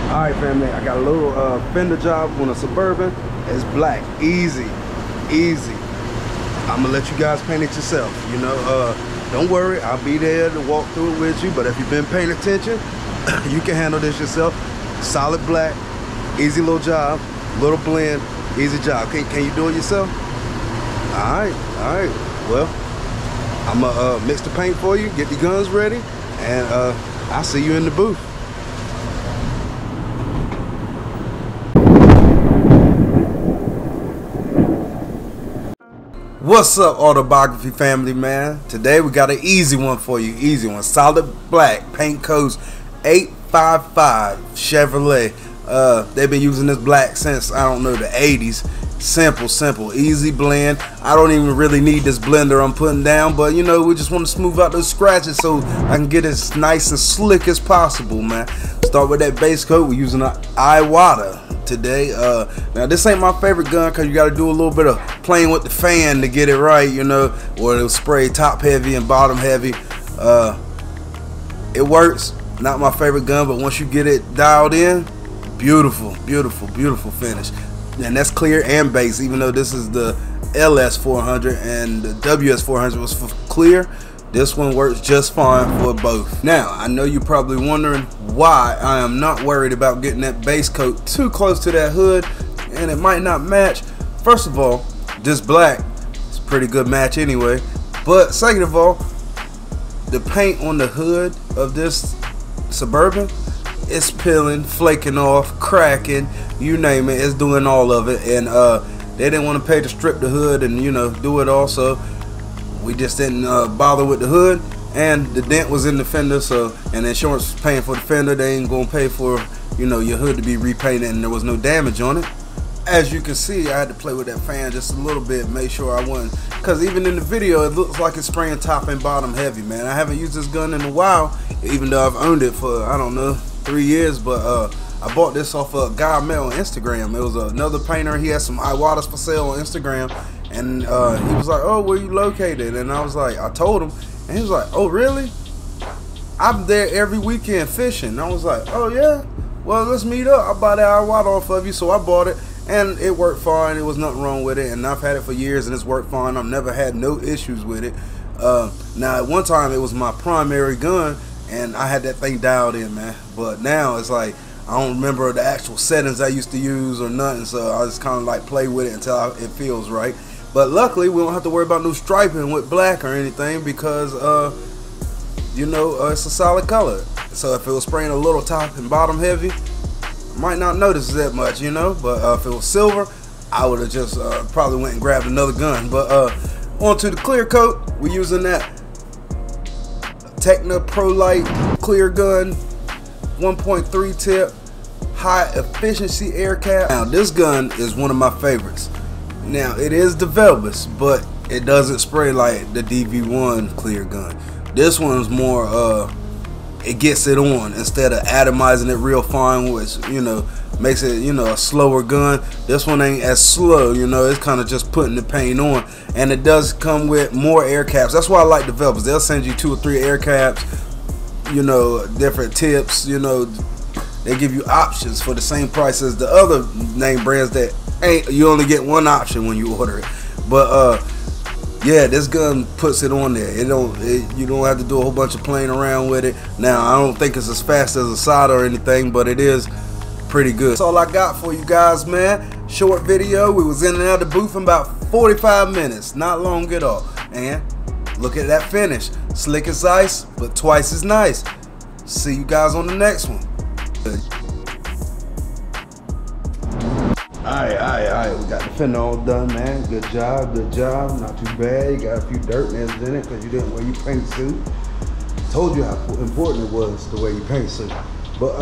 Alright family, I got a little Fender job on a Suburban. It's black, easy. I'm gonna let you guys paint it yourself. You know, don't worry, I'll be there to walk through it with you, but if you've been paying attention, you can handle this yourself. Solid black, easy little job, little blend, easy job. Can you do it yourself? Alright, well, I'm gonna mix the paint for you, get the guns ready, and I'll see you in the booth. What's up, Autobiography family, man? Today we got an easy one for you. Easy one. Solid black. Paint codes 855 Chevrolet. They've been using this black since, I don't know, the 80s. Simple. Easy blend. I don't even really need this blender I'm putting down, but you know, we just want to smooth out those scratches so I can get it as nice and slick as possible, man. Start with that base coat. We're using an AUTObiography today. Now this ain't my favorite gun because you got to do a little bit of playing with the fan to get it right, you know, or it'll spray top heavy and bottom heavy. It works. Not my favorite gun, but once you get it dialed in, beautiful finish. And that's clear and base, even though this is the LS400 and the WS400 was for clear. This one works just fine for both. Now, I know you're probably wondering why I am not worried about getting that base coat too close to that hood and it might not match. First of all, this black is a pretty good match anyway. But second of all, the paint on the hood of this Suburban, it's peeling, flaking off, cracking, you name it, it's doing all of it. And they didn't want to pay to strip the hood and, you know, do it all, so we just didn't bother with the hood. And the dent was in the fender, so, and the insurance was paying for the fender. They ain't gonna pay for, you know, your hood to be repainted, and there was no damage on it. As you can see, I had to play with that fan just a little bit, make sure I wasn't, because even in the video it looks like it's spraying top and bottom heavy, man. I haven't used this gun in a while, even though I've owned it for, I don't know, 3 years, but I bought this off a guy I met on Instagram. It was another painter. He had some AUTObiography for sale on Instagram, and he was like, "Oh, where you located?" And I was like, I told him, and he was like, "Oh, really? I'm there every weekend fishing." And I was like, "Oh yeah, well, let's meet up. I buy that AUTObiography off of you." So I bought it, and it worked fine. There was nothing wrong with it, and I've had it for years, and it's worked fine. I've never had no issues with it. Now, at one time, it was my primary gun, and I had that thing dialed in, man. But now it's like I don't remember the actual settings I used to use or nothing, so I just kind of like play with it until it feels right. But luckily, we don't have to worry about no striping with black or anything because, you know, it's a solid color. So if it was spraying a little top and bottom heavy, might not notice that much, you know. But if it was silver, I would have just probably went and grabbed another gun. But onto the clear coat, we're using that Techna Pro Light clear gun, 1.3 tip, high efficiency air cap. Now this gun is one of my favorites. Now it is the Velbus, but it doesn't spray like the DV1 clear gun. This one's more it gets it on instead of atomizing it real fine, which, you know, makes it, you know, a slower gun. This one ain't as slow, you know, it's kind of just putting the paint on. And it does come with more air caps. That's why I like the Velbus. They'll send you 2 or 3 air caps, you know, different tips, you know. They give you options for the same price as the other name brands that ain't, you only get one option when you order it. But yeah, this gun puts it on there. You don't have to do a whole bunch of playing around with it. Now, I don't think it's as fast as a solder or anything, but it is pretty good. That's all I got for you guys, man. Short video. We was in and out of the booth in about 45 minutes. Not long at all. And look at that finish. Slick as ice, but twice as nice. See you guys on the next one. Alright, we got the fender all done, man. Good job, not too bad. You got a few dirt nails in it because you didn't wear your paint suit. Told you how important it was to wear your paint suit. But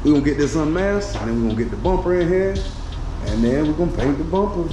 we're gonna get this unmasked, and then we're gonna get the bumper in here, and then we're gonna paint the bumper.